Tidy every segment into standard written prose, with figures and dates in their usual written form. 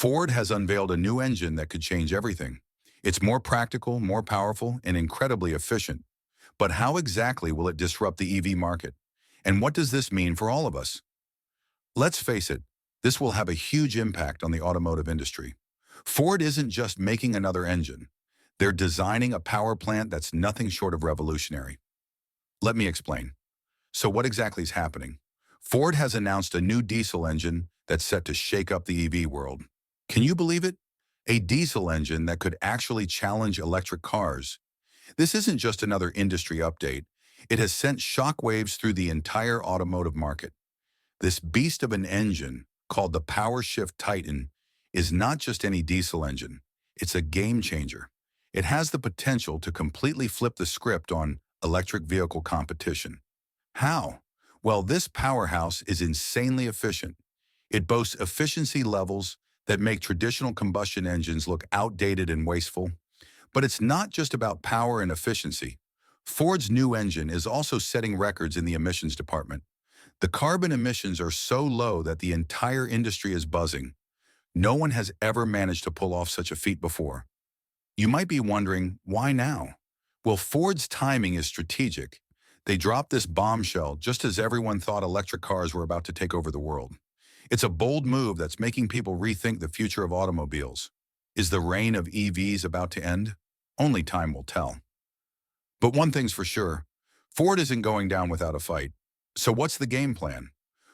Ford has unveiled a new engine that could change everything. It's more practical, more powerful, and incredibly efficient. But how exactly will it disrupt the EV market? And what does this mean for all of us? Let's face it, this will have a huge impact on the automotive industry. Ford isn't just making another engine. They're designing a power plant that's nothing short of revolutionary. Let me explain. So what exactly is happening? Ford has announced a new diesel engine that's set to shake up the EV world. Can you believe it? A diesel engine that could actually challenge electric cars. This isn't just another industry update. It has sent shockwaves through the entire automotive market. This beast of an engine, called the PowerShift Titan, is not just any diesel engine. It's a game changer. It has the potential to completely flip the script on electric vehicle competition. How? Well, this powerhouse is insanely efficient. It boasts efficiency levels that make traditional combustion engines look outdated and wasteful. But it's not just about power and efficiency. Ford's new engine is also setting records in the emissions department. The carbon emissions are so low that the entire industry is buzzing. No one has ever managed to pull off such a feat before. You might be wondering, why now? Well, Ford's timing is strategic. They dropped this bombshell just as everyone thought electric cars were about to take over the world. It's a bold move that's making people rethink the future of automobiles. Is the reign of EVs about to end? Only time will tell. But one thing's for sure, Ford isn't going down without a fight. So what's the game plan?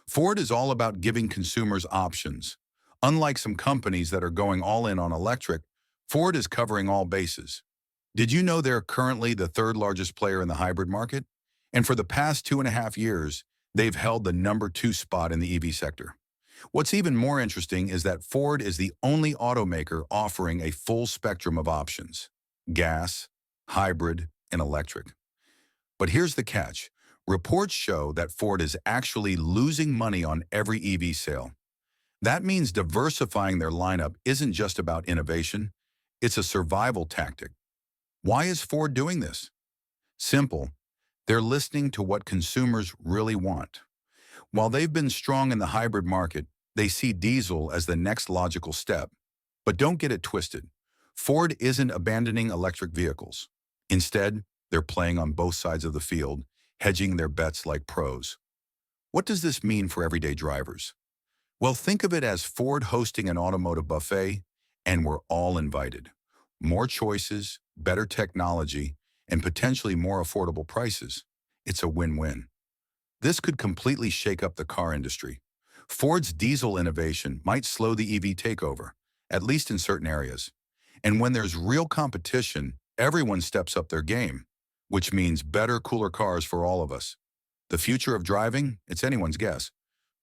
Ford is all about giving consumers options. Unlike some companies that are going all in on electric, Ford is covering all bases. Did you know they're currently the third largest player in the hybrid market? And for the past 2.5 years, they've held the #2 spot in the EV sector. What's even more interesting is that Ford is the only automaker offering a full spectrum of options: gas, hybrid, and electric. But here's the catch. Reports show that Ford is actually losing money on every EV sale. That means diversifying their lineup isn't just about innovation, it's a survival tactic. Why is Ford doing this? Simple. They're listening to what consumers really want. While they've been strong in the hybrid market, they see diesel as the next logical step. But don't get it twisted. Ford isn't abandoning electric vehicles. Instead, they're playing on both sides of the field, hedging their bets like pros. What does this mean for everyday drivers? Well, think of it as Ford hosting an automotive buffet, and we're all invited. More choices, better technology, and potentially more affordable prices. It's a win-win. This could completely shake up the car industry. Ford's diesel innovation might slow the EV takeover, at least in certain areas. And when there's real competition, everyone steps up their game, which means better, cooler cars for all of us. The future of driving, it's anyone's guess.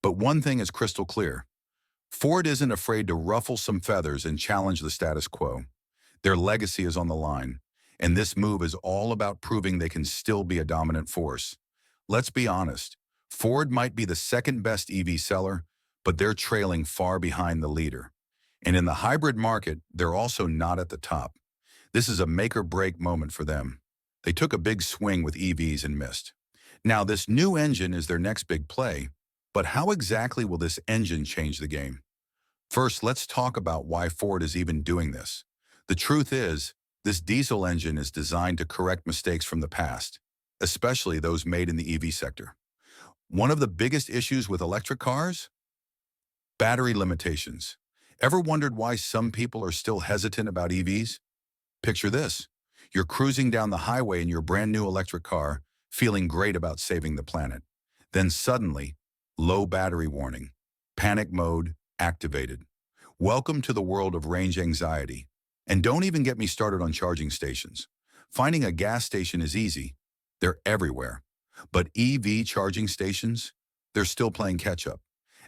But one thing is crystal clear. Ford isn't afraid to ruffle some feathers and challenge the status quo. Their legacy is on the line, and this move is all about proving they can still be a dominant force. Let's be honest, Ford might be the second best EV seller, but they're trailing far behind the leader. And in the hybrid market, they're also not at the top. This is a make-or-break moment for them. They took a big swing with EVs and missed. Now, this new engine is their next big play, but how exactly will this engine change the game? First, let's talk about why Ford is even doing this. The truth is, this diesel engine is designed to correct mistakes from the past, especially those made in the EV sector. One of the biggest issues with electric cars? Battery limitations. Ever wondered why some people are still hesitant about EVs? Picture this. You're cruising down the highway in your brand new electric car, feeling great about saving the planet. Then suddenly, low battery warning. Panic mode activated. Welcome to the world of range anxiety. And don't even get me started on charging stations. Finding a gas station is easy. They're everywhere. But EV charging stations? They're still playing catch-up.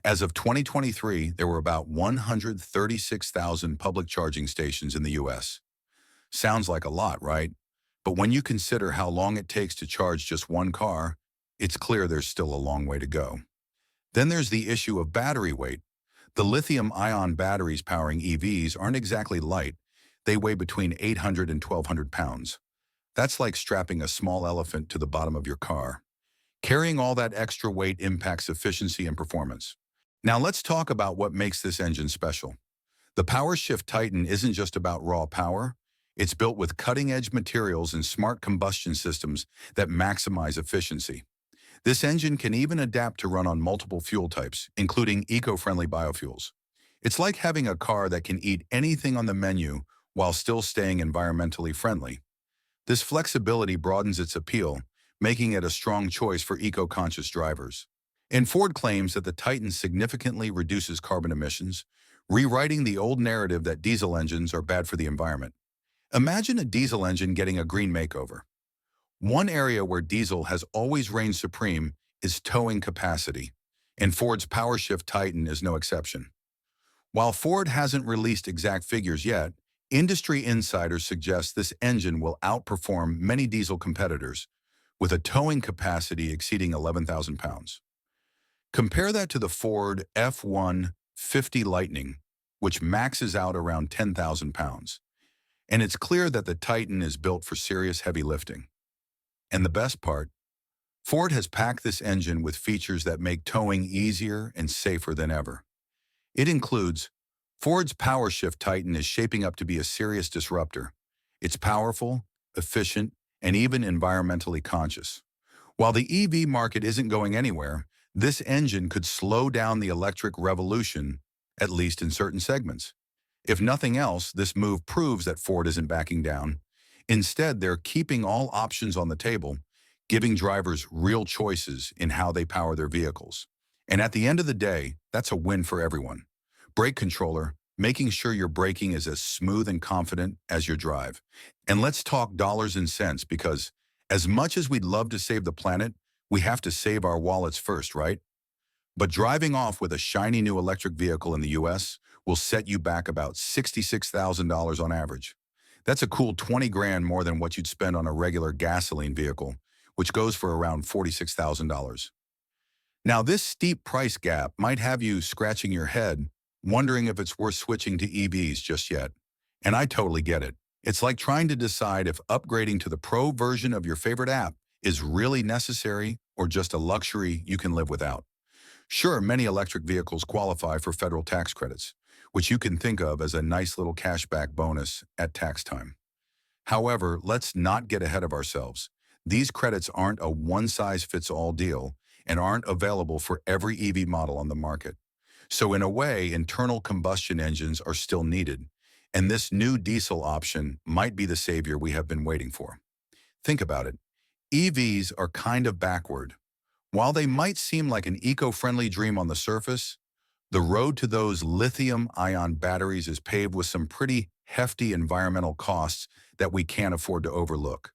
As of 2023, there were about 136,000 public charging stations in the US. Sounds like a lot, right? But when you consider how long it takes to charge just one car, it's clear there's still a long way to go. Then there's the issue of battery weight. The lithium-ion batteries powering EVs aren't exactly light. They weigh between 800 and 1,200 pounds. That's like strapping a small elephant to the bottom of your car. Carrying all that extra weight impacts efficiency and performance. Now let's talk about what makes this engine special. The PowerShift Titan isn't just about raw power. It's built with cutting-edge materials and smart combustion systems that maximize efficiency. This engine can even adapt to run on multiple fuel types, including eco-friendly biofuels. It's like having a car that can eat anything on the menu while still staying environmentally friendly. This flexibility broadens its appeal, making it a strong choice for eco-conscious drivers. And Ford claims that the Titan significantly reduces carbon emissions, rewriting the old narrative that diesel engines are bad for the environment. Imagine a diesel engine getting a green makeover. One area where diesel has always reigned supreme is towing capacity, and Ford's PowerShift Titan is no exception. While Ford hasn't released exact figures yet, industry insiders suggest this engine will outperform many diesel competitors, with a towing capacity exceeding 11,000 pounds. Compare that to the Ford F-150 Lightning, which maxes out around 10,000 pounds. And it's clear that the Titan is built for serious heavy lifting. And the best part, Ford has packed this engine with features that make towing easier and safer than ever. It includes Ford's PowerShift Titan is shaping up to be a serious disruptor. It's powerful, efficient, and even environmentally conscious. While the EV market isn't going anywhere, this engine could slow down the electric revolution, at least in certain segments. If nothing else, this move proves that Ford isn't backing down. Instead, they're keeping all options on the table, giving drivers real choices in how they power their vehicles. And at the end of the day, that's a win for everyone. Brake controller, making sure your braking is as smooth and confident as your drive. And let's talk dollars and cents because as much as we'd love to save the planet, we have to save our wallets first, right? But driving off with a shiny new electric vehicle in the US will set you back about $66,000 on average. That's a cool 20 grand more than what you'd spend on a regular gasoline vehicle, which goes for around $46,000. Now, this steep price gap might have you scratching your head, wondering if it's worth switching to EVs just yet. And I totally get it. It's like trying to decide if upgrading to the Pro version of your favorite app is really necessary or just a luxury you can live without. Sure, many electric vehicles qualify for federal tax credits, which you can think of as a nice little cashback bonus at tax time. However, let's not get ahead of ourselves. These credits aren't a one-size-fits-all deal and aren't available for every EV model on the market. So in a way, internal combustion engines are still needed, and this new diesel option might be the savior we have been waiting for. Think about it. EVs are kind of backward. While they might seem like an eco-friendly dream on the surface, the road to those lithium-ion batteries is paved with some pretty hefty environmental costs that we can't afford to overlook.